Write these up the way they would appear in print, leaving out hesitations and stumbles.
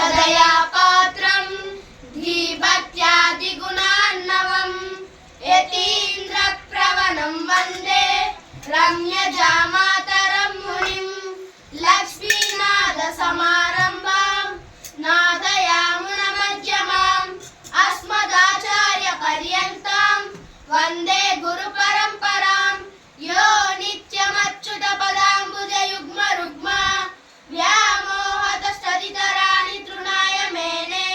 सदयापात्रं धीभक्त्यादिगुणार्णवं यतीन्द्रप्रवणं वन्दे रम्यजामातरं मुनिं लक्ष्मीनाथसमारम्भां नादयामुनमध्यमाम् अस्मदाचार्यपर्यन्तां वन्दे गुरुपरम्परां यो नित्यमच्युतपदाम्बुजयुग्मरुग्मा व्यामोहतस्तदितराणि तृणाय मेने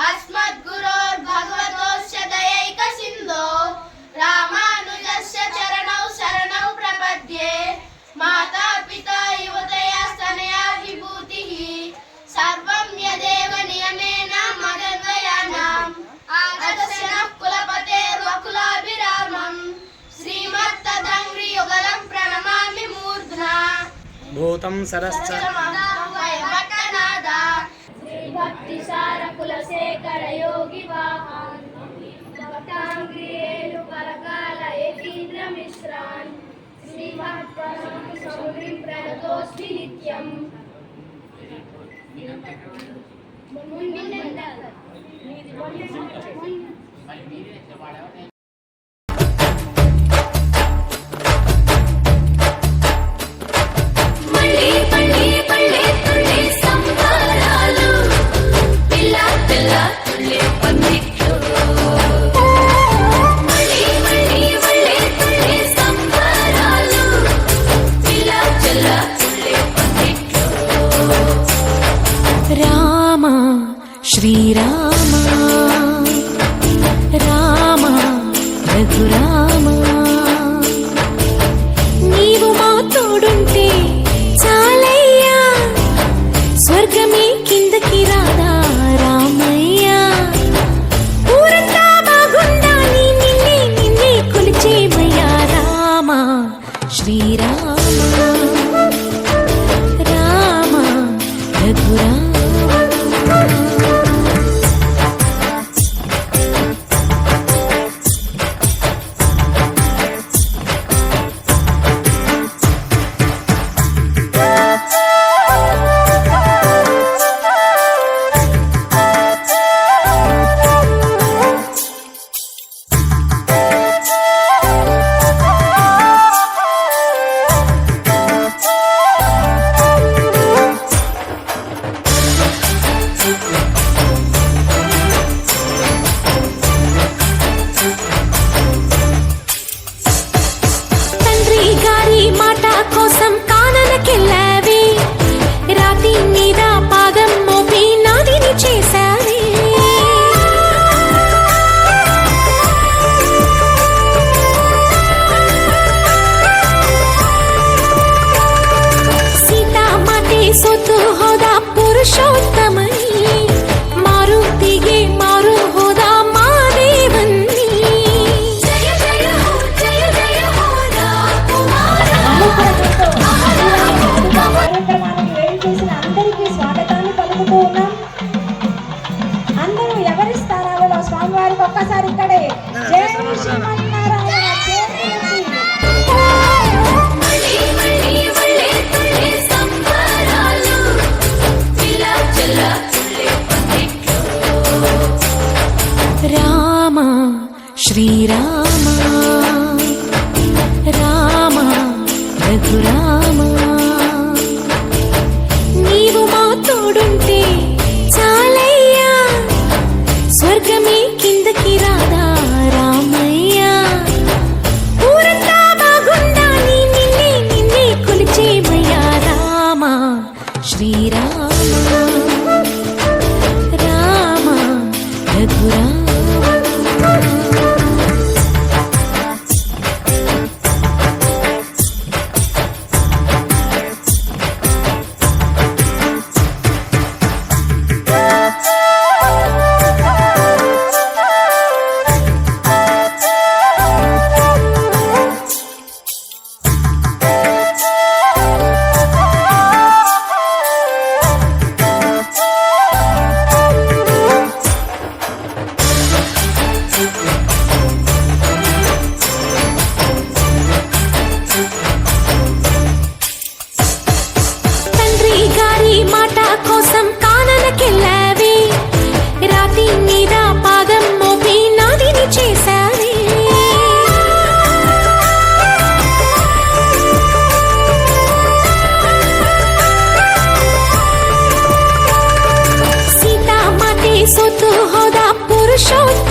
अस्मद्गुरोर्भगवतोस्य दयैकसिन्धो रामानुजस्य चरणौ शरणौ प्रपद्ये माता पिता युवतयस्तनया विभूतिः सर्वं यदेव नियमेन मदन्वयानाम् आदर्शः कुलपतेर्वकुलाभिरामं श्रीमत्तदङ्घ्रियुगलं प्रणमामि मूर्ध्ना भूतं सरश्च भक्तिसार कुलशेखर योगी वाहन भक्तांग्रियेलु परकाल यतीन्द्र मिश्रान् श्रीमत्परमसौरिं प्रणतोऽस्मि नित्यम् श्रीराम राम रघुराम నీవు మా తోడుంటే చాలయ్యా స్వర్గమే కిందకి రాదా రామయ్యా ఊరంతా బాగుండాలి నిన్నే కొలిచేమయ్యా రామ శ్రీరామ రామ రఘురామ श्रीराम राम रघुराम నీవు మా తోడుంటే చాలయ్యా స్వర్గమే కిందకి రాదా రామయ్యా ఊరంతా బాగుండాలి నిన్నే కొలిచేమయ్యా రామ శ్రీరామ రామ రఘురామ तू होदा पुरुषोत्तम